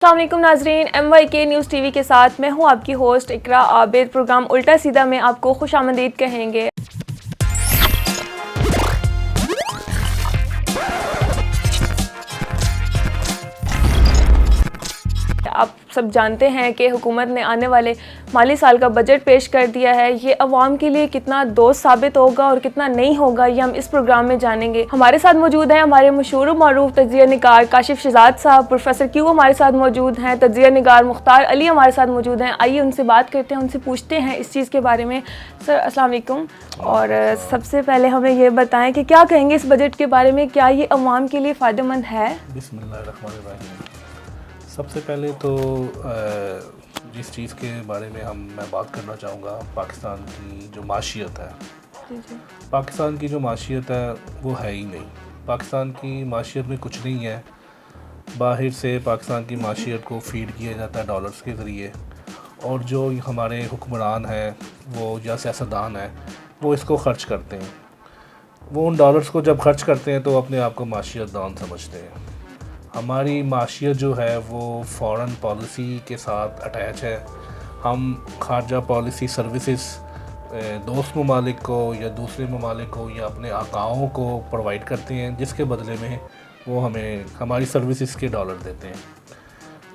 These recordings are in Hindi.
अस्सलाम वालेकुम नाजरीन, MYK न्यूज़ टीवी के साथ मैं हूं आपकी होस्ट इकरा आबिद। प्रोग्राम उल्टा सीधा में आपको खुशामदीद कहेंगे। आप सब जानते हैं कि हुकूमत ने आने वाले माली साल का बजट पेश कर दिया है। ये अवाम के लिए कितना दोस्त साबित होगा और कितना नहीं होगा, ये हम इस प्रोग्राम में जानेंगे। हमारे साथ मौजूद हैं हमारे मशहूर मारूफ तज्जिया निगार काशिफ शहजाद साहब, प्रोफेसर क्यू हमारे साथ मौजूद हैं, तज्जिया निगार मुख्तार अली हमारे साथ मौजूद हैं। आइए उनसे बात करते हैं, उनसे पूछते हैं इस चीज़ के बारे में। सर अस्सलाम वालेकुम। और सबसे पहले हमें ये बताएँ कि क्या कहेंगे इस बजट के बारे में, क्या ये अवाम के लिए फ़ायदेमंद है? बिस्मिल्लाहिर्रहमानिर्रहीम। सबसे पहले तो जिस चीज़ के बारे में मैं बात करना चाहूँगा, पाकिस्तान की जो माशियत है। पाकिस्तान की जो माशियत है वो है ही नहीं। पाकिस्तान की माशियत में कुछ नहीं है। बाहर से पाकिस्तान की माशियत को फीड किया जाता है डॉलर्स के ज़रिए, और जो हमारे हुक्मरान हैं वो या सियासतदान हैं वो इसको ख़र्च करते हैं। वो उन डॉलर्स को जब ख़र्च करते हैं तो अपने आप को माशियत दान समझते हैं। हमारी माशियत जो है वो फ़ॉरेन पॉलिसी के साथ अटैच है। हम खारजा पॉलिसी सर्विसेज दोस्त ममालिक को या दूसरे ममालिक को या अपने आकाओं को प्रोवाइड करते हैं, जिसके बदले में वो हमें हमारी सर्विसेज के डॉलर देते हैं।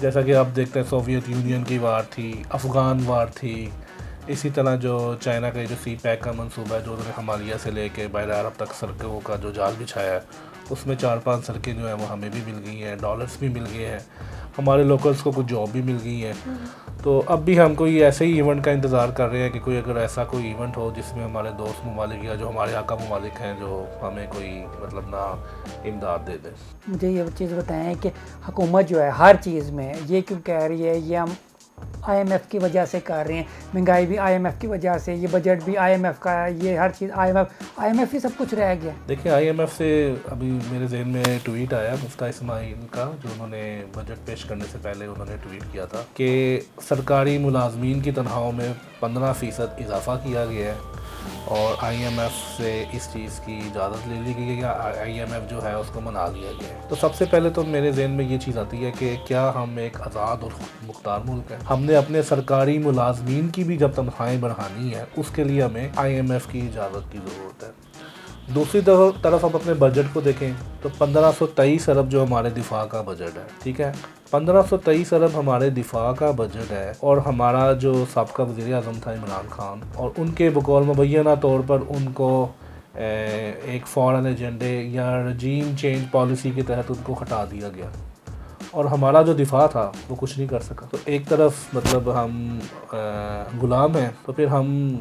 जैसा कि आप देखते हैं, सोवियत यूनियन की वार थी, अफ़गान वार थी, इसी तरह जो चाइना का जो सी पैक का मंसूबा है, जो उन्होंने हिमालय से लेके बहर अरब तक सड़कों का जो जाल बिछाया है, उसमें 4-5 सड़कें जो हैं वो हमें भी मिल गई हैं, डॉलर्स भी मिल गए हैं, हमारे लोकल्स को कुछ जॉब भी मिल गई हैं। तो अब भी हम कोई ऐसे ही इवेंट का इंतज़ार कर रहे हैं कि कोई अगर ऐसा कोई इवेंट हो जिसमें हमारे दोस्त ममालिक या जो हमारे आका ममालिक हैं जो हमें कोई मतलब ना इमदाद दे दें। मुझे ये चीज़ बताएं कि हुकूमत जो है हर चीज़ में ये क्यों कह रही है, ये हम IMF की वजह से कर रहे हैं, महंगाई भी IMF की वजह से, ये बजट भी IMF का है, ये हर चीज़ IMF ही सब कुछ रह गया। देखिए, IMF से अभी मेरे जहन में ट्वीट आया मुफ्ता इस्माइल का, जो उन्होंने बजट पेश करने से पहले उन्होंने ट्वीट किया था कि सरकारी मुलाजमीन की तनख्वाहों में 15% इजाफा किया गया है और IMF से इस चीज़ की इजाज़त ले ली गई है, या IMF जो है उसको मना लिया गया है। तो सबसे पहले तो मेरे जहन में ये चीज़ आती है कि क्या हम एक आज़ाद और मुख्तार मुल्क है? हमने अपने सरकारी मुलाजमीन की भी जब तनख्वाहें बढ़ानी है, उसके लिए हमें IMF की इजाज़त की ज़रूरत है। दूसरी तरफ हम अपने बजट को देखें तो 1523 अरब जो हमारे दिफा का बजट है, ठीक है, 1523 अरब हमारे दिफा का बजट है, और हमारा जो साबका वज़ीर आज़म था इमरान खान, और उनके बकौल मुबैना तौर पर उनको एक फ़ॉरेन एजेंडे या रजीम चेंज पॉलिसी के तहत उनको हटा दिया गया, और हमारा जो दिफा था वो कुछ नहीं कर सका। तो एक तरफ मतलब हम गुलाम हैं, तो फिर हम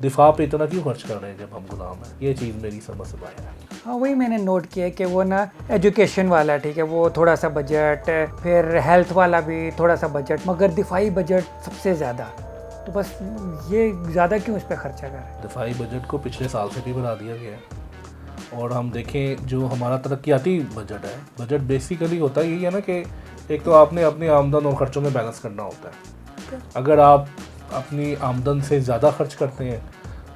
दिफा पे इतना क्यों खर्च कर रहे हैं जब हम गुलाम हैं? ये चीज़ मेरी समझ से बाहर है। हाँ, वही मैंने नोट किया कि वो ना एजुकेशन वाला ठीक है, वो थोड़ा सा बजट, फिर हेल्थ वाला भी थोड़ा सा बजट, मगर दिफाई बजट सबसे ज़्यादा। तो बस ये ज़्यादा क्यों इस पर खर्चा कर रहे हैं? दिफाई बजट को पिछले साल से भी बढ़ा दिया गया है। और हम देखें जो हमारा तरक्याती बजट है, बजट बेसिकली होता यही है ना कि एक तो आपने अपनी आमदन और ख़र्चों में बैलेंस करना होता है। अगर आप अपनी आमदन से ज़्यादा खर्च करते हैं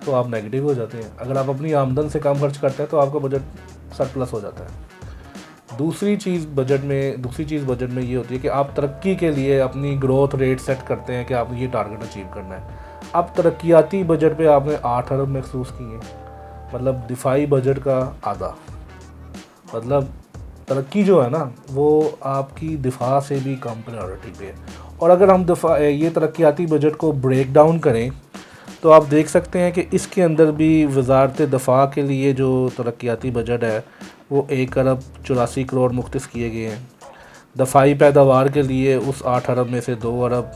तो आप नेगेटिव हो जाते हैं, अगर आप अपनी आमदन से कम खर्च करते हैं तो आपका बजट सरप्लस हो जाता है। दूसरी चीज़ बजट में ये होती है कि आप तरक्की के लिए अपनी ग्रोथ रेट सेट करते हैं कि आप ये टारगेट अचीव करना है। अब तरक्याती बजट पे आपने 8 अरब महसूस किए, मतलब दिफाई बजट का आधा। मतलब तरक्की जो है ना वो आपकी दिफा से भी कम प्रायोरिटी पे है। और अगर हम ये तरक्याती बजट को ब्रेक डाउन करें तो आप देख सकते हैं कि इसके अंदर भी वज़ारत दफ़ा के लिए जो तरक्याती बजट है वो 1 अरब 84 करोड़ मुख्तस किए गए हैं। दफ़ाई पैदावार के लिए उस 8 अरब में से 2 अरब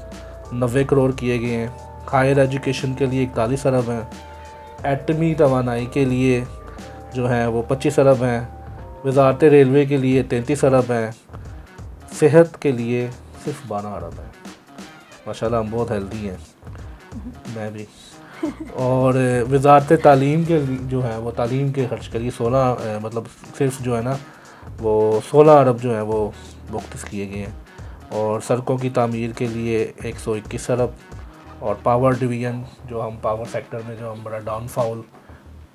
90 करोड़ किए गए हैं। हायर एजुकेशन के लिए 41 अरब हैं। एटमी तवानाई के लिए जो है वो 25 अरब हैं। वज़ारत रेलवे के लिए 33 अरब हैं। सेहत के लिए सिर्फ 12 अरब हैं। माशाल्लाह हम बहुत हेल्दी हैं, मैं भी। और वज़ारत तालीम के जो है वो तालीम के खर्च के लिए 16 मतलब सिर्फ जो है ना वो 16 अरब जो है वो मुख्तस किए गए हैं। और सड़कों की तामीर के लिए 121 अरब, और पावर डिवीज़न जो हम पावर सेक्टर में जो हम बड़ा डाउनफॉल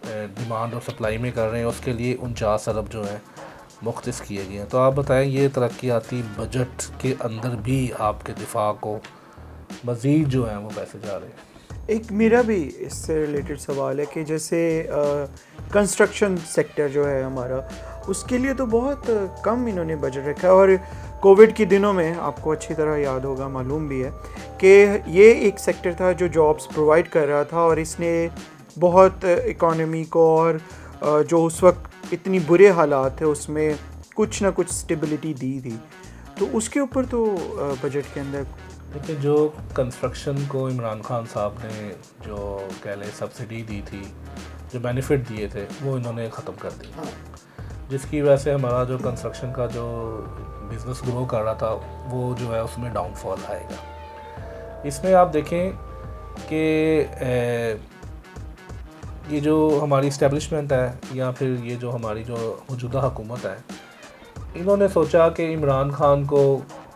डिमांड और सप्लाई में कर रहे हैं उसके लिए 49 अरब जो है मुख्तस किए गए हैं। तो आप बताएं ये तरक्याती बजट के अंदर भी आपके दिफा को मज़ीद जो है वो पैसे जा रहे हैं? एक मेरा भी इससे रिलेटेड सवाल है कि जैसे कंस्ट्रक्शन सेक्टर जो है हमारा, उसके लिए तो बहुत कम इन्होंने बजट रखा है। और कोविड के दिनों में आपको अच्छी तरह याद होगा, मालूम भी है कि ये एक सेक्टर था जो जॉब्स प्रोवाइड कर रहा था, और इसने बहुत इकॉनमी को और जो उस वक्त इतनी बुरे हालात थे उसमें कुछ ना कुछ स्टेबिलिटी दी थी। तो उसके ऊपर तो बजट के अंदर देखिए, जो कंस्ट्रक्शन को इमरान खान साहब ने जो कह लें सब्सिडी दी थी, जो बेनिफिट दिए थे, वो इन्होंने ख़त्म कर दिया, जिसकी वजह से हमारा जो कंस्ट्रक्शन का जो बिज़नेस ग्रो कर रहा था वो जो है उसमें डाउनफॉल आएगा। इसमें आप देखें कि ये जो हमारी इस्टेब्लिशमेंट है या फिर ये जो हमारी जो मौजूदा हुकूमत है, इन्होंने सोचा कि इमरान खान को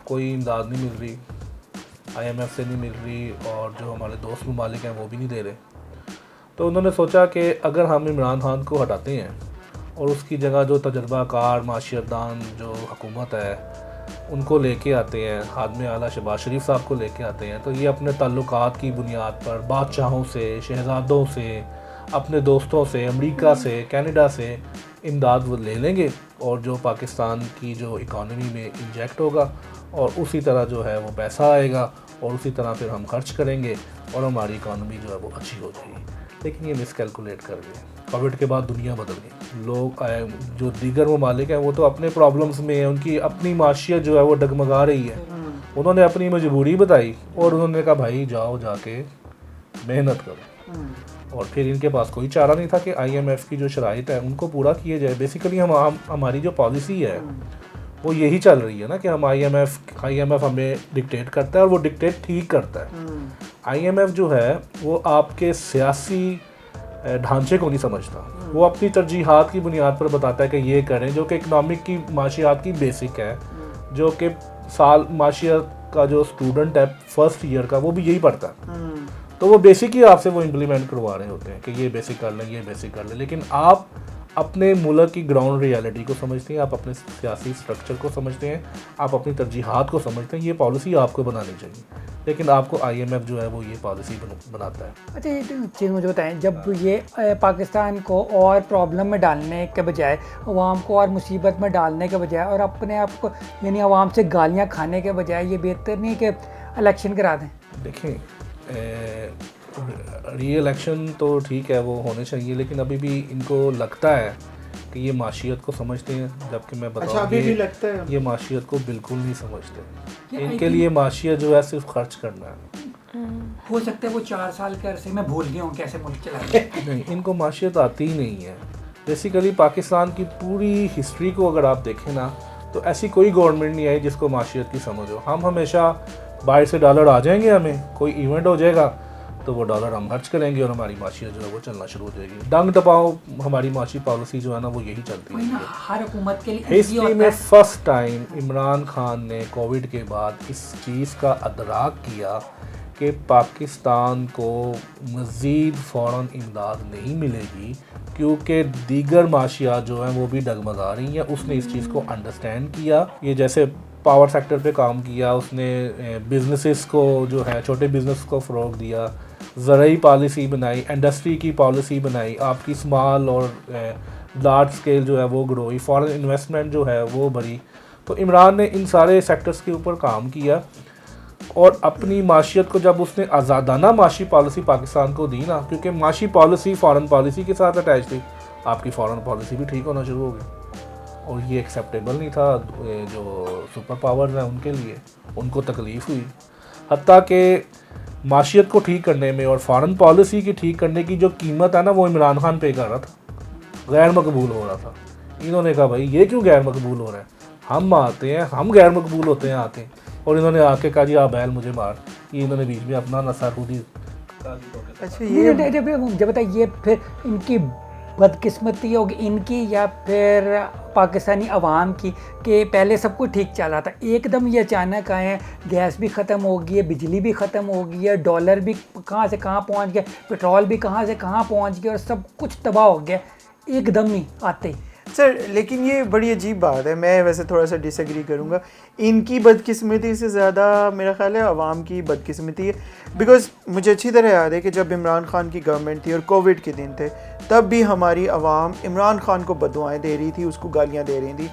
कोई इमदाद नहीं मिल रही, IMF से नहीं मिल रही, और जो हमारे दोस्त ममालिक हैं वो भी नहीं दे रहे। तो उन्होंने सोचा कि अगर हम इमरान खान को हटाते हैं और उसकी जगह जो तजर्बाकार माशियतदान जो हुकूमत है उनको लेके आते हैं, खादमे आला शहबाज शरीफ साहब को लेके आते हैं, तो ये अपने ताल्लुकात की बुनियाद पर बादशाहों से, शहज़ादों से, अपने दोस्तों से, अमेरिका से, कनाडा से इमदाद वो ले लेंगे, और जो पाकिस्तान की जो इकॉनमी में इंजेक्ट होगा, और उसी तरह जो है वो पैसा आएगा, और उसी तरह फिर हम खर्च करेंगे और हमारी इकॉनमी जो है वो अच्छी हो जाएगी। लेकिन ये मिसकैलकुलेट कर गए। कोविड के बाद दुनिया बदल गई। लोग जो दीगर ममालिक हैं वो तो अपने प्रॉब्लम्स में हैं, उनकी अपनी माशियत जो है वो डगमगा रही है। उन्होंने अपनी मजबूरी बताई और उन्होंने कहा भाई जाओ जाके मेहनत करो, और फिर इनके पास कोई चारा नहीं था कि IMF की जो शराइत है उनको पूरा किए जाए। बेसिकली हमारी जो पॉलिसी है वो यही चल रही है ना कि हम IMF हमें डिक्टेट करता है, और वो डिक्टेट ठीक करता है। IMF जो है वो आपके सियासी ढांचे को नहीं समझता, वो अपनी तरजीहात की बुनियाद पर बताता है कि ये करें, जो कि इकनॉमिक की माशियात की बेसिक है, जो कि साल माशियात का जो स्टूडेंट है फर्स्ट ईयर का वो भी यही पढ़ता है। तो वो बेसिक ही आपसे वो इम्प्लीमेंट करवा रहे होते हैं कि ये बेसिक कर लें, ये बेसिक कर लें। लेकिन आप अपने मुल्क की ग्राउंड रियलिटी को समझते हैं, आप अपने सियासी स्ट्रक्चर को समझते हैं, आप अपनी तरजीहात को समझते हैं। ये पॉलिसी आपको बनानी चाहिए, लेकिन आपको IMF जो है वो ये पॉलिसी बनाता है। अच्छा, ये चीज़ मुझे बताएं, जब ये पाकिस्तान को और प्रॉब्लम में डालने के बजाय, अवाम को और मुसीबत में डालने के बजाय, और अपने आप को यानी अवाम से गालियाँ खाने के बजाय, ये बेहतर नहीं कि इलेक्शन करा दें? देखें, री इलेक्शन तो ठीक है वो होने चाहिए, लेकिन अभी भी इनको लगता है कि ये माशियत को समझते हैं, जबकि मैं अच्छा, बताऊँ अभी भी लगता है ये माशियत को बिल्कुल नहीं समझते। इनके लिए माशियत जो है सिर्फ खर्च करना है। हो सकता है वो 4 साल के अरसे में भूल गए हों कैसे मुल्क चलाते। नहीं, इनको माशियत आती ही नहीं है। बेसिकली पाकिस्तान की पूरी हिस्ट्री को अगर आप देखें ना, तो ऐसी कोई गवर्नमेंट नहीं आई जिसको माशियत की समझ हो। हम हमेशा बाहर से डॉलर आ जाएंगे, हमें कोई इवेंट हो जाएगा तो वो डॉलर हम खर्च करेंगे और हमारी माशियत जो है वो चलना शुरू हो जाएगी। डंग टपाओ हमारी माशी पॉलिसी जो है ना वो यही चलती है। हर हुकूमत के लिए हिस्ट्री में फर्स्ट टाइम इमरान खान ने कोविड के बाद इस चीज़ का अदराक किया कि पाकिस्तान को मज़ीद फ़ौरन इमदाद नहीं मिलेगी, क्योंकि दीगर माशियात जो हैं वो भी डगमगा रही हैं। उसने इस चीज़ को अंडरस्टैंड किया। ये जैसे पावर सेक्टर पे काम किया, उसने बिजनेसेस को जो है छोटे बिजनेस को फ़रोग दिया, ज़रूरी पॉलिसी बनाई, इंडस्ट्री की पॉलिसी बनाई, आपकी स्मॉल और लार्ज स्केल जो है वो ग्रो हुई, फॉरेन इन्वेस्टमेंट जो है वो बढ़ी। तो इमरान ने इन सारे सेक्टर्स के ऊपर काम किया, और अपनी माशियत को जब उसने आज़ादाना माशी पॉलिसी पाकिस्तान को दी ना, क्योंकि माशी पॉलिसी फ़ॉरेन पॉलिसी के साथ अटैच थी, आपकी फ़ॉरेन पॉलिसी भी ठीक होना शुरू हो गई। और ये एक्सेप्टेबल नहीं था जो सुपर पावर्स हैं उनके लिए, उनको तकलीफ़ हुई। हत्ता कि माशियत को ठीक करने में और फ़ॉरेन पॉलिसी की ठीक करने की जो कीमत है ना वो इमरान खान पे कर रहा था, गैर मकबूल हो रहा था। इन्होंने कहा भाई ये क्यों गैर मकबूल हो रहा है, हम आते हैं, हम गैर मकबूल होते हैं आते हैं। और इन्होंने आके कहा जी आप बैल मुझे मार, ये इन्होंने बीच में अपना नशा खुद ही। अच्छा, ये जब बताइए, ये फिर इनकी बदकिस्मती होगी इनकी या फिर पाकिस्तानी अवाम की कि पहले सब कुछ ठीक चल रहा था, एकदम ये अचानक आए, गैस भी ख़त्म हो गई है, बिजली भी ख़त्म हो गई है, डॉलर भी कहाँ से कहाँ पहुँच गया, पेट्रोल भी कहाँ से कहाँ पहुँच गया, और सब कुछ तबाह हो गया एकदम ही आते ही। सर लेकिन ये बड़ी अजीब बात है, मैं वैसे थोड़ा सा डिसएग्री करूँगा। इनकी बदकिस्मती से ज़्यादा मेरा ख्याल है आवाम की बदकिस्मती है। बिकॉज़ मुझे अच्छी तरह याद है कि जब इमरान खान की गवर्नमेंट थी और कोविड के दिन थे, तब भी हमारी आवाम इमरान खान को बददुआएं दे रही थी, उसको गालियाँ दे रही थी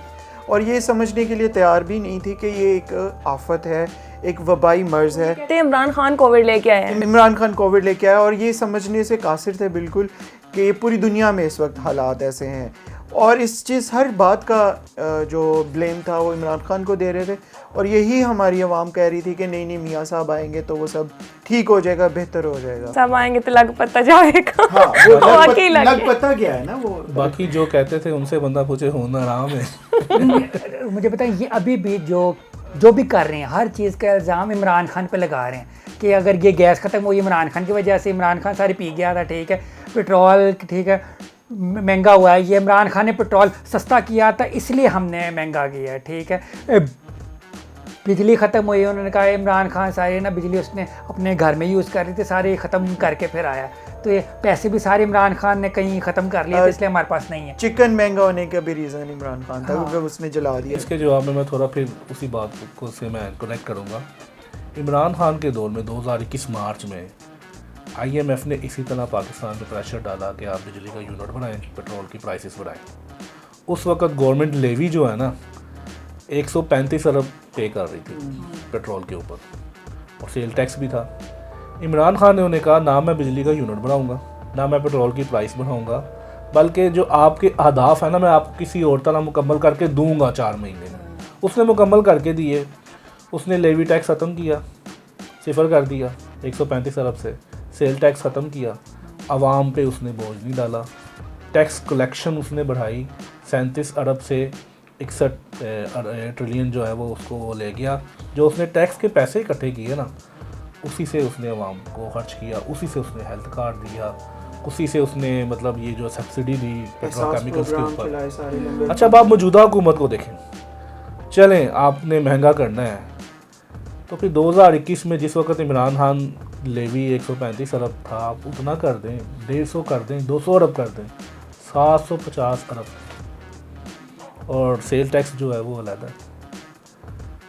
और ये समझने के लिए तैयार भी नहीं थी कि ये एक आफत है, एक वबाई मर्ज़ है। कहते हैं इमरान खान कोविड लेके आए हैं। इमरान खान कोविड लेके आया और ये समझने से कासिर थे बिल्कुल कि पूरी दुनिया में इस वक्त हालात ऐसे हैं और इस चीज़ हर बात का जो ब्लेम था वो इमरान खान को दे रहे थे और यही हमारी आवाम कह रही थी कि नहीं नहीं मियाँ साहब आएंगे तो वो सब ठीक हो जाएगा, बेहतर हो जाएगा। सब आएंगे तो लग पता जाएगा। हाँ, वो वाकई लग पता गया है ना वो। बाकी जो कहते थे उनसे बंदा पूछे होना आराम है। मुझे पता है ये अभी भी जो भी कर रहे हैं हर चीज़ का इल्ज़ाम इमरान खान पे लगा रहे हैं कि अगर ये गैस ख़त्म हुई इमरान खान की वजह से, इमरान खान सारी पी गया था, ठीक है, पेट्रोल ठीक है महंगा हुआ है, ये इमरान खान ने पेट्रोल सस्ता किया था इसलिए हमने महंगा किया है, ठीक है। बिजली ख़त्म हुई, उन्होंने कहा इमरान खान सारे ना बिजली उसने अपने घर में यूज़ कर रहे थे, सारे ख़त्म करके फिर आया, तो ये पैसे भी सारे इमरान खान ने कहीं ख़त्म कर लिए थे इसलिए हमारे पास नहीं है। चिकन महंगा होने का भी रीज़न इमरान खान था क्योंकि उसने जला दिया। इसके जवाब में मैं थोड़ा फिर उसी बात को से मैं कनेक्ट करूँगा। इमरान खान के दौर में 2021 मार्च में IMF ने इसी तरह पाकिस्तान पे प्रेशर डाला कि आप बिजली का यूनिट बढ़ाएं, पेट्रोल की प्राइसेस बढ़ाएं। उस वक्त गवर्नमेंट लेवी जो है ना 135 अरब पे कर रही थी पेट्रोल के ऊपर और सेल टैक्स भी था। इमरान खान ने उन्हें कहा ना मैं बिजली का यूनिट बढ़ाऊंगा, ना मैं पेट्रोल की प्राइस बढ़ाऊंगा, बल्कि जो आपके अहदाफ है ना मैं आपको किसी और तरह मुकम्मल करके दूंगा 4 महीने में। उसने मुकम्मल करके दिए। उसने लेवी टैक्स ख़त्म किया, सिफर कर दिया 135 अरब से, सेल टैक्स ख़त्म किया, आवाम पे उसने बोझ नहीं डाला, टैक्स कलेक्शन उसने बढ़ाई 37 अरब से 61 ट्रिलियन जो है वो उसको वो ले गया। जो उसने टैक्स के पैसे इकट्ठे किए ना उसी से उसने आवाम को खर्च किया, उसी से उसने हेल्थ कार्ड दिया, उसी से उसने मतलब ये जो सब्सिडी दी पेट्रोकेमिकल्स के ऊपर। अच्छा अब आप मौजूदा हुकूमत को देखें, चलें आपने महंगा करना है तो फिर 2021 में जिस वक्त इमरान खान लेवी 135 अरब था आप उतना कर दें, 150 कर दें, 200 अरब कर दें, 750 अरब और सेल टैक्स जो है वो अलग है।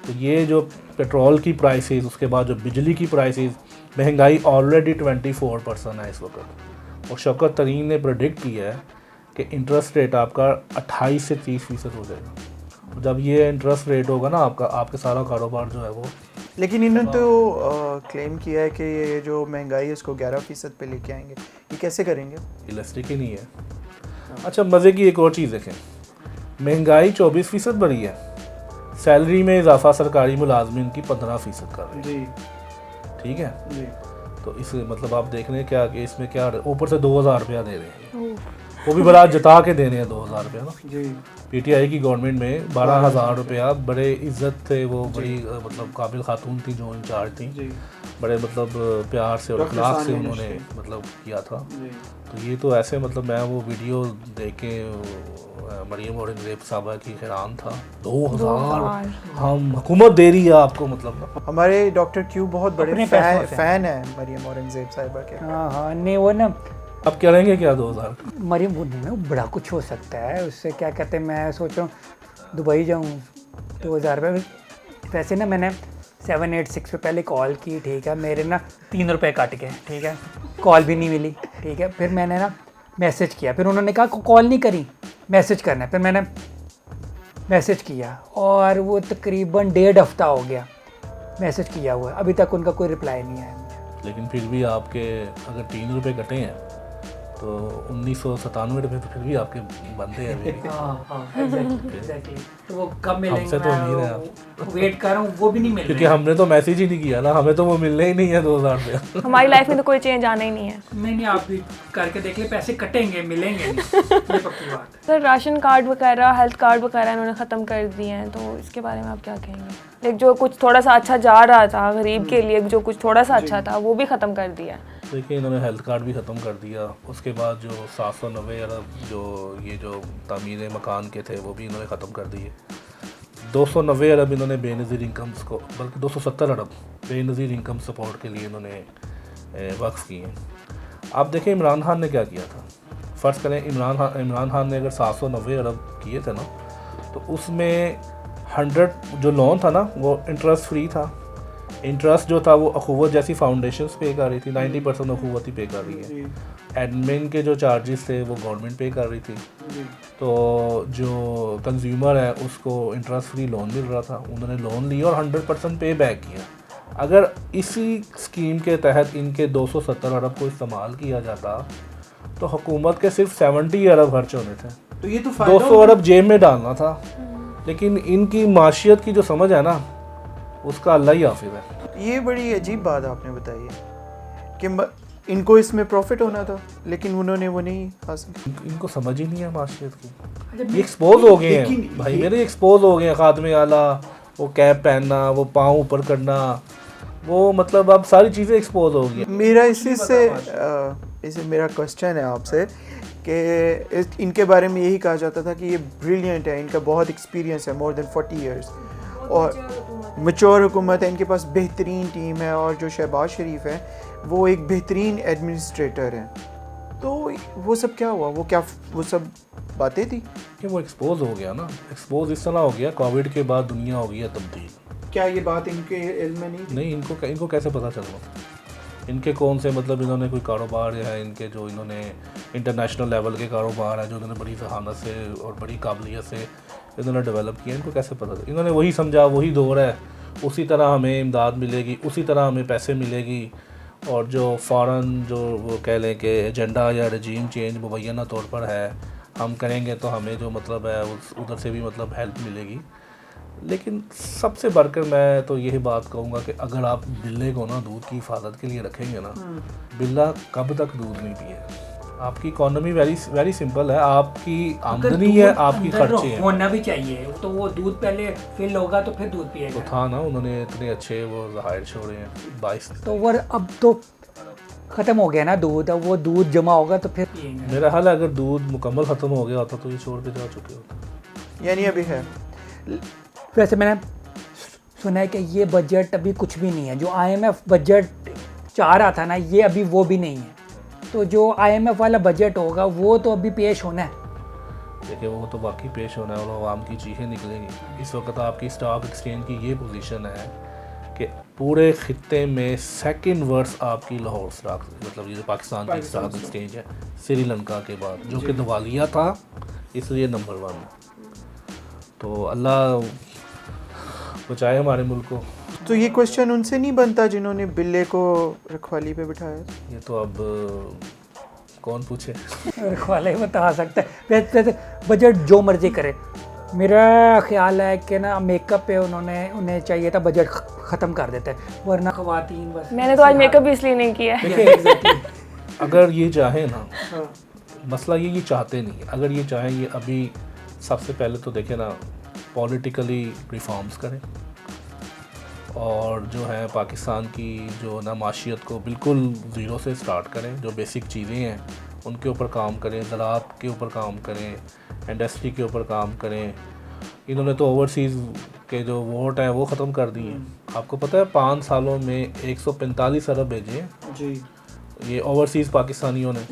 तो ये जो पेट्रोल की प्राइसेस, उसके बाद जो बिजली की प्राइसेस, महंगाई ऑलरेडी 24% है इस वक्त और शौकत तरीन ने प्रेडिक्ट किया है कि इंटरेस्ट रेट आपका 28 से 30% हो जाएगा। जब ये इंटरेस्ट रेट होगा ना आपका, आपके सारा कारोबार जो है वो। लेकिन इन्होंने तो क्लेम किया है कि ये जो महंगाई है उसको 11% पे लेके आएंगे, ये कैसे करेंगे? इलास्टिक ही नहीं है। अच्छा मज़े की एक और चीज़ देखें, महंगाई 24% बढ़ी है, सैलरी में इजाफा सरकारी मुलाजमिन की 15% कर रही है जी ठीक है जी। तो इस मतलब आप देख रहे हैं क्या कि इसमें क्या ऊपर से 2000 रुपया दे रहे हैं, वो भी बड़ा जता के दे रहे हैं 2000 रुपया ना। जी PTI की गवर्नमेंट में 12,000 रुपया बड़े इज़्ज़त थे, वो बड़ी मतलब काबिल खातून थी जो इंचार्ज थी, जी बड़े मतलब प्यार से और डॉक्टर अखलाक से सानिया उन्होंने निश्चित। मतलब किया था। जी। तो ये तो ऐसे मतलब मैं वो वीडियो देख के मरियम औरंगजेब साहबा की हैरान था। 2000 हम हुकूमत दे रही है आपको मतलब। हमारे डॉक्टर क्यू बहुत बड़े अपने पैसों से। फैन है मरियम औरंगजेब साहिबा के। हाँ हाँ नहीं वो ना अब क्या रहेंगे क्या 2000 मरियम वो नहीं ना बड़ा कुछ हो सकता है उससे, क्या कहते हैं मैं सोच रहा हूँ दुबई जाऊँ 2000 रुपये। वैसे ना मैंने 786 पे पहले कॉल की, ठीक है, मेरे ना 3 रुपये कट गए, ठीक है, कॉल भी नहीं मिली, ठीक है। फिर मैंने ना मैसेज किया, फिर उन्होंने कहा कॉल नहीं करी, मैसेज करना है, फिर मैंने मैसेज किया और वो तकरीबन 1.5 हफ्ता हो गया मैसेज किया हुआ है, अभी तक उनका कोई रिप्लाई नहीं आया मुझे। लेकिन फिर भी आपके अगर 3 रुपये कटे हैं तो 1997 रुपये तो फिर भी आपके बनते हैं मेरे। एग्जैक्टली तो वो कब हमसे तो उम्मीद है मिलेंगे, वेट कर रहा हूँ, वो भी नहीं मिल क्योंकि रहे। हमने तो मैसेज ही नहीं किया ना, हमें तो वो मिलने ही नहीं है 2000 रुपया। हमारी लाइफ में तो कोई चेंज आना ही नहीं है। नहीं आप भी करके देख ले, पैसे कटेंगे मिलेंगे नहीं, ये पक्की बात है। सर राशन कार्ड वगैरह, हेल्थ कार्ड वगैरह इन्होंने ख़त्म कर दिए हैं, तो इसके बारे में आप क्या कहेंगे? लाइक जो कुछ थोड़ा सा अच्छा जा रहा था गरीब के लिए, जो कुछ थोड़ा सा अच्छा था वो भी ख़त्म कर दिया। देखिए इन्होंने हेल्थ कार्ड भी ख़त्म कर दिया, उसके बाद जो 790 अरब जो ये जो तामीर मकान के थे वो भी इन्होंने ख़त्म कर दिए। 290 अरब इन्होंने बेनज़ीर इनकम्स को, बल्कि 270 अरब बेनज़ीर इनकम सपोर्ट के लिए इन्होंने वक्फ किए हैं। आप देखें इमरान खान ने क्या किया था, फ़र्ज़ करें इमरान खान ने अगर 790 अरब किए थे ना, तो उसमें 100 जो लोन था ना वो इंटरेस्ट फ्री था। इंटरेस्ट जो था वो अखुवत जैसी फाउंडेशंस पे कर रही थी, 90% अखुवत ही पे कर रही है। एडमिन के जो चार्जेस थे वो गवर्नमेंट पे कर रही थी। तो जो कंज्यूमर है उसको इंटरेस्ट फ्री लोन मिल रहा था, उन्होंने लोन लिया और 100% पे बैक किया। अगर इसी स्कीम के तहत इनके 270 अरब को इस्तेमाल किया जाता तो हुकूमत के सिर्फ 70 अरब खर्च होने थे, तो ये तो 200 अरब जेब में डालना था। लेकिन इनकी माशियत की जो समझ है ना, उसका अल्लाह ही हाफिज़ है। ये बड़ी अजीब बात आपने बताई है कि इनको इसमें प्रॉफिट होना था लेकिन उन्होंने वो नहीं हासिल। इनको समझ ही नहीं है माशियत की। ये एक्सपोज हो गए हैं भाई, मेरे एक्सपोज हो गए हैं। खादमे आला, वो कैप पहनना, वो पाँव ऊपर करना, वो मतलब अब सारी चीज़ें एक्सपोज हो गई। मेरा इसे मेरा क्वेश्चन है आपसे कि इनके बारे में यही कहा जाता था कि ये ब्रिलियंट है, इनका बहुत एक्सपीरियंस है, मोर देन 40 इयर्स, और मैच्योर हुकूमत है, इनके पास बेहतरीन टीम है, और जो शहबाज शरीफ है वो एक बेहतरीन एडमिनिस्ट्रेटर हैं। तो वो सब क्या हुआ? वो सब बातें थी कि वो एक्सपोज हो गया ना। एक्सपोज इस तरह हो गया, कोविड के बाद दुनिया हो गई है तब्दील। क्या ये बात इनके इल्म में नहीं थी? नहीं, इनको कैसे पता चलना? इनके कौन से मतलब इन्होंने कोई कारोबार है, इनके जो इन्होंने इंटरनेशनल लेवल के कारोबार है जो इन्होंने बड़ी जहानत से और बड़ी काबिलियत से इन्होंने डेवलप किया, इनको कैसे पता था? इन्होंने वही समझा वही दौर है, उसी तरह हमें इमदाद मिलेगी, उसी तरह हमें पैसे मिलेगी, और जो फ़ौरन जो वो कह लें कि एजेंडा या रजीम चेंज मुबैना तौर पर है, हम करेंगे तो हमें जो मतलब है उधर से भी मतलब हेल्प मिलेगी। लेकिन सबसे बढ़कर मैं तो यही बात कहूँगा कि अगर आप बिल्ले को ना दूध की हिफाजत के लिए रखेंगे ना, बिल्ला कब तक दूध नहीं पिए। आपकी इकोनॉमी वेरी सिंपल है, आपकी आमदनी है, आपकी खर्चे हैं। होना भी चाहिए, तो वो दूध पहले फिल होगा तो फिर दूध पिएगा। तो था ना, उन्होंने इतने अच्छे वो ज़हायर छोड़े हैं 22। तो वो अब तो ख़त्म हो गया ना दूध, अब वो दूध जमा होगा तो फिर पिएंगे। मेरा हाल है अगर दूध मुकम्मल ख़त्म हो गया होता तो ये छोड़ के जा चुके होते। यानी अभी है। वैसे मैंने सुना है कि ये बजट अभी कुछ भी नहीं है, जो IMF बजट चाह रहा था ना, ये अभी वो भी नहीं है। तो जो IMF वाला बजट होगा वो तो अभी पेश होना है। देखिए वो तो बाकी पेश होना है और आवाम की चीखें निकलेंगी। इस वक्त आपकी स्टॉक एक्सचेंज की ये पोजीशन है कि पूरे खित्ते में सेकंड वर्स्ट आपकी लाहौर स्टॉक, मतलब ये जो पाकिस्तान की स्टॉक एक्सचेंज है श्रीलंका के बाद, जो कि दिवालिया था, इसलिए नंबर 1 है। तो अल्लाह बचाए हमारे मुल्क को। तो ये क्वेश्चन उनसे नहीं बनता जिन्होंने बिल्ले को रखवाली पे बिठाया? ये तो अब कौन पूछे? रखवाला ही बता सकता है। वैसे बजट जो मर्जी करे, मेरा ख्याल है कि ना मेकअप पे उन्हें चाहिए था बजट ख़त्म कर देते हैं, वरना ख़वातीन बस। मैंने तो आज मेकअप भी इसलिए नहीं किया है। देखिए अगर ये चाहे ना, मसला ये चाहते नहीं। अगर ये चाहें, ये अभी सबसे पहले तो देखें ना, पॉलिटिकली रिफॉर्म्स करें, और जो है पाकिस्तान की जो ना माशियत को बिल्कुल ज़ीरो से स्टार्ट करें। जो बेसिक चीज़ें हैं उनके ऊपर काम करें, ज़राअत के ऊपर काम करें, इंडस्ट्री के ऊपर काम करें। इन्होंने तो ओवरसीज़ के जो वोट हैं वो ख़त्म कर दिए। आपको पता है 5 सालों में 145 अरब भेजे हैं जी, ये ओवरसीज़ पाकिस्तानियों ने,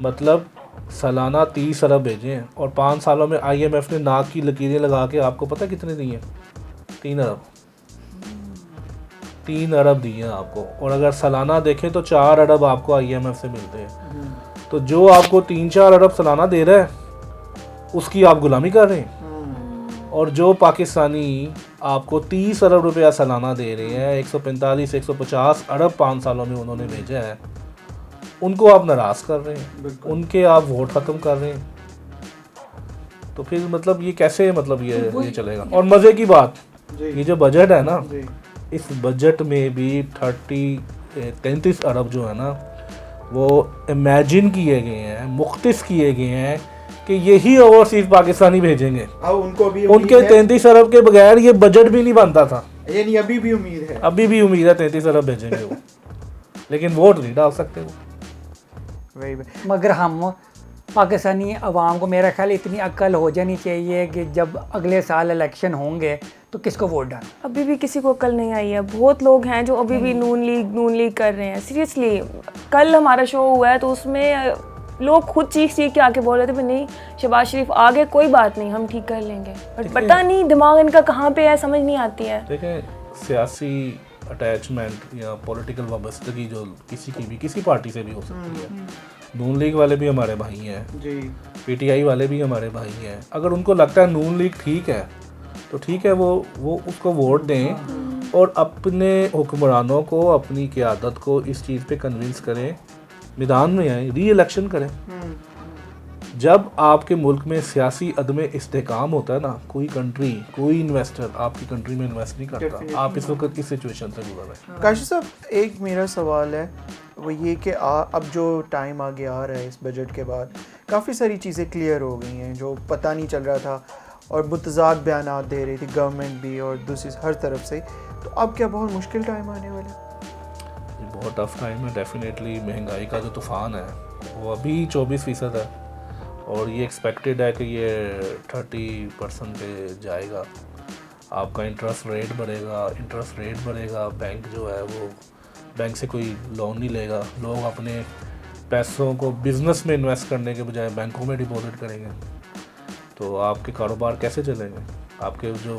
मतलब सालाना 30 अरब भेजे हैं। और 5 सालों में IMF ने नाक की लकीरें लगा के आपको पता है कितने दिए? 3 अरब। 3 अरब दिए हैं आपको। और अगर सालाना देखें तो 4 अरब आपको IMF से मिलते हैं। तो जो आपको 3-4 अरब सालाना दे रहा है उसकी आप गुलामी कर रहे हैं। और जो पाकिस्तानी आपको 30 अरब रुपया सालाना दे रहे हैं, 145-150 अरब 5 सालों में उन्होंने भेजा है, उनको आप नाराज़ कर रहे हैं, उनके आप वोट ख़त्म कर रहे हैं। तो फिर मतलब ये कैसे मतलब ये चलेगा? और मज़े की बात, ये जो बजट है ना, इस बजट में भी 33 अरब जो है ना, वो इमेजिन किए गए हैं, मुख्तिस किए गए हैं कि यही ओवरसीज पाकिस्तानी भेजेंगे। उनको भी उनके 33 अरब के बगैर ये बजट भी नहीं बनता था। यानी अभी भी उम्मीद है? अभी भी उम्मीद है 33 अरब भेजेंगे वो, लेकिन वोट नहीं डाल सकते वो। मगर हम पाकिस्तानी अवाम को मेरा ख्याल इतनी अक्ल हो जानी चाहिए कि जब अगले साल इलेक्शन होंगे तो किसको वोट डालें। अभी भी किसी को अक्ल नहीं आई है। बहुत लोग हैं जो अभी भी नून लीग कर रहे हैं। सीरियसली कल हमारा शो हुआ है तो उसमें लोग खुद चीख के आके बोल रहे थे कि नहीं शहबाज शरीफ आ गए, कोई बात नहीं, हम ठीक कर लेंगे, बट पता नहीं दिमाग इनका कहाँ पे है, समझ नहीं आती है। देखें, सियासी अटैचमेंट या पॉलिटिकल वाबस्तगी जो किसी की भी किसी पार्टी से भी हो सकती है, नून लीग वाले भी हमारे भाई हैं जी, पीटीआई वाले भी हमारे भाई हैं। अगर उनको लगता है नून लीग ठीक है तो ठीक है, वो उसको वोट दें और अपने हुक्मरानों को, अपनी क़यादत को इस चीज़ पे कन्विंस करें, मैदान में आए, री इलेक्शन करें। जब आपके मुल्क में सियासी अदम इस्तेकाम होता है ना, कोई कंट्री, कोई इन्वेस्टर आपकी कंट्री में इन्वेस्ट नहीं करता। आप इस वक्त किस सिचुएशन से गुजर रहे हैं? काशिफ साहब, एक मेरा सवाल है वो ये कि अब जो टाइम आगे आ रहा है इस बजट के बाद, काफ़ी सारी चीज़ें क्लियर हो गई हैं जो पता नहीं चल रहा था और मुतज़ाद बयानात दे रही थी गवर्नमेंट भी और दूसरी हर तरफ से। तो अब क्या बहुत मुश्किल टाइम आने वाला है? ये बहुत टफ टाइम है डेफिनेटली। महंगाई का जो तूफ़ान है वो अभी 24% है और ये एक्सपेक्टेड है कि ये 30% पे जाएगा। आपका इंटरेस्ट रेट बढ़ेगा, बैंक जो है वो बैंक से कोई लोन नहीं लेगा, लोग अपने पैसों को बिज़नेस में इन्वेस्ट करने के बजाय बैंकों में डिपॉजिट करेंगे। तो आपके कारोबार कैसे चलेंगे? आपके जो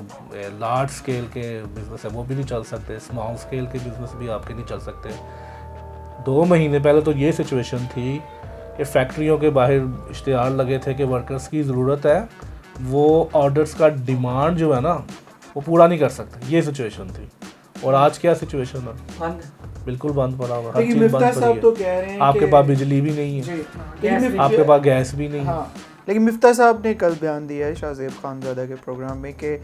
लार्ज स्केल के बिज़नेस है वो भी नहीं चल सकते, स्मॉल स्केल के बिज़नेस भी आपके नहीं चल सकते। 2 महीने पहले तो ये सिचुएशन थी कि फैक्ट्रियों के बाहर इश्तिहार लगे थे कि वर्कर्स की ज़रूरत है, वो ऑर्डर्स का डिमांड जो है ना वो पूरा नहीं कर सकते, ये सिचुएशन थी। और आज क्या सिचुएशन है? बिल्कुल बंद पड़ा हुआ, हर चीज़ बंद पड़ी है। तो कह रहे हैं आपके पास बिजली भी नहीं है, आपके पास गैस भी नहीं है। लेकिन मिफ्ता साहब ने कल बयान दिया है शाहज़ेब खानज़ादा के प्रोग्राम में कि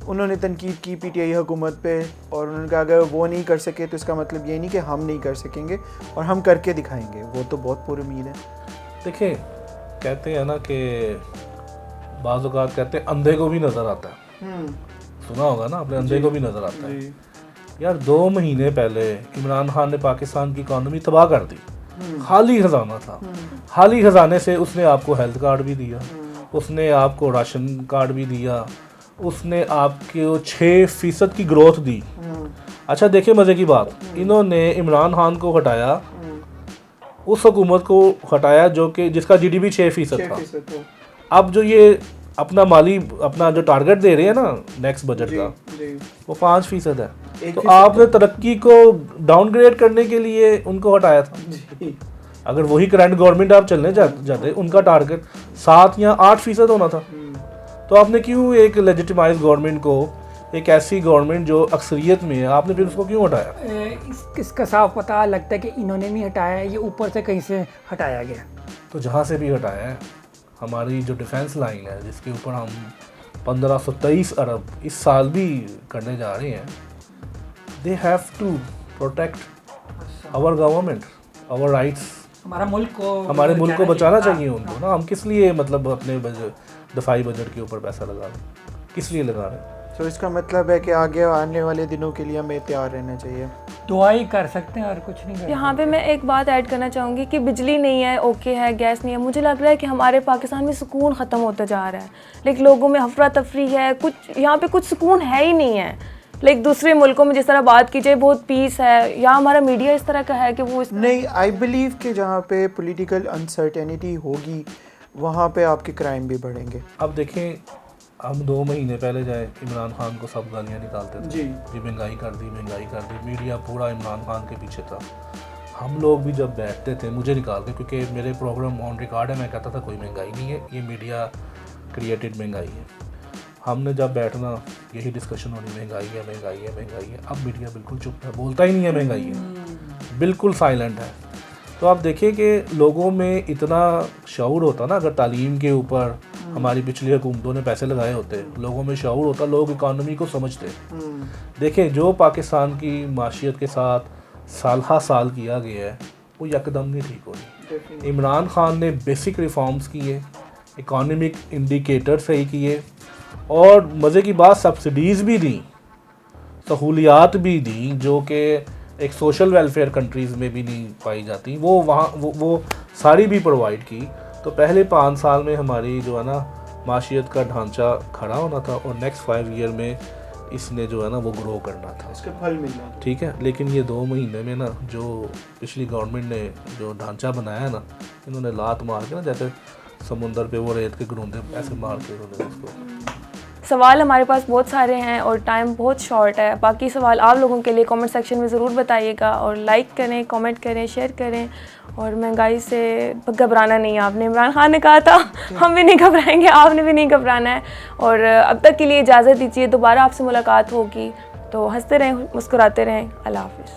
उन्होंने तनकीद की पीटीआई हुकूमत पे और उन्होंने कहा अगर वो नहीं कर सके तो इसका मतलब ये नहीं कि हम नहीं कर सकेंगे और हम करके दिखाएंगे। वो तो बहुत पुरुमीद है। देखिए, कहते हैं ना कि बाज़ औक़ात कहते हैं अंधे को भी नज़र आता है। सुना होगा ना आपने, अंधे को भी नज़र आता है। यार 2 महीने पहले इमरान खान ने पाकिस्तान की इकॉनमी तबाह कर दी, खाली खजाना था। खाली खजाने से उसने आपको हेल्थ कार्ड भी दिया, उसने आपको राशन कार्ड भी दिया, उसने आपको 6% की ग्रोथ दी। अच्छा देखिए मज़े की बात, इन्होंने इमरान खान को हटाया, उस हुकूमत को हटाया जो कि जिसका जीडीपी 6% था। अब जो ये अपना जो टारगेट दे रहे हैं ना नेक्स्ट बजट का, वो 5% है। तो आपने तरक्की को डाउनग्रेड करने के लिए उनको हटाया था। अगर वही करंट गवर्नमेंट आप चलने जाते, उनका टारगेट 7 या 8% होना था। तो आपने क्यों एक लेजिटिमाइज गवर्नमेंट को, एक ऐसी गवर्नमेंट जो अक्सरियत में है, आपने फिर उसको क्यों हटाया? इसका साफ पता लगता है कि इन्होंने नहीं हटाया, ये ऊपर से कहीं से हटाया गया। तो जहाँ से भी हटाया है, हमारी जो डिफेंस लाइन है जिसके ऊपर हम 1523 अरब इस साल भी करने जा रहे हैं, they have to protect our government, our rights. हमारे मुल्क को बचाना चाहिए उनको ना। हम किस लिए मतलब अपने दफाई बजट के ऊपर पैसा लगा रहे हैं, किस लिए लगा रहे हैं? तो इसका मतलब है कि आगे आने वाले दिनों के लिए हमें तैयार रहना चाहिए। दुआ ही कर सकते हैं और कुछ नहीं कर। यहाँ पे मैं एक बात ऐड करना चाहूँगी कि बिजली नहीं है, ओके है, गैस नहीं है, मुझे लग रहा है कि हमारे पाकिस्तान में सुकून ख़त्म होता जा रहा है। लेकिन लोगों में अफरा तफरी है, कुछ यहाँ पे कुछ सुकून है ही नहीं है। लाइक दूसरे मुल्कों में जिस तरह बात की जाए बहुत पीस है, या हमारा मीडिया इस तरह का है कि वो नहीं, आई बिलीव कि जहाँ पे पॉलिटिकल अनसर्टेनिटी होगी वहाँ पे आपके क्राइम भी बढ़ेंगे। अब देखें, हम 2 महीने पहले जाए इमरान खान को सब गालियाँ निकालते थे जी महंगाई कर दी, मीडिया पूरा इमरान खान के पीछे था। हम लोग भी जब बैठते थे, मुझे निकाल के, क्योंकि मेरे प्रोग्राम ऑन रिकॉर्ड है, मैं कहता था कोई महंगाई नहीं है, ये मीडिया क्रिएटेड महंगाई है। हमने जब बैठना यही डिस्कशन होनी, महंगाई है। अब मीडिया बिल्कुल चुप है, बोलता ही नहीं है महंगाई है, बिल्कुल साइलेंट है। तो आप देखिए कि लोगों में इतना शऊर होता ना, अगर तालीम के ऊपर हमारी पिछली हुकूमतों ने पैसे लगाए होते, लोगों में शऊर होता, लोग इकानमी को समझते। देखिए, जो पाकिस्तान की माशियत के साथ साल किया गया है वो यकदम नहीं ठीक हो रही। इमरान खान ने बेसिक रिफॉर्म्स किए, इकोनॉमिक इंडिकेटर सही किए, और मज़े की बात सब्सिडीज़ भी दी, सहूलियात भी दी जो कि एक सोशल वेलफेयर कंट्रीज़ में भी नहीं पाई जाती, वो वहाँ वो सारी भी प्रोवाइड की। तो पहले 5 साल में हमारी जो है ना माशियत का ढांचा खड़ा होना था, और नेक्स्ट 5 ईयर में इसने जो है ना वो ग्रो करना था, इसका फल मिलना था। ठीक है। लेकिन ये 2 महीने में ना जो पिछली गवर्नमेंट ने जो ढांचा बनाया है ना, इन्होंने लात मार के ना जैसे समुंदर पे वो रेत के घरूंदे ऐसे मार के उन्होंने उसको। सवाल हमारे पास बहुत सारे हैं और टाइम बहुत शॉर्ट है। बाकी सवाल आप लोगों के लिए कमेंट सेक्शन में ज़रूर बताइएगा और लाइक करें, कमेंट करें, शेयर करें। और महंगाई से घबराना नहीं है, आपने इमरान खान ने कहा था, हम भी नहीं घबराएंगे, आपने भी नहीं घबराना है। और अब तक के लिए इजाज़त दीजिए, दोबारा आपसे मुलाकात होगी तो हंसते रहें, मुस्कुराते रहें। अल्लाह हाफ़िज़।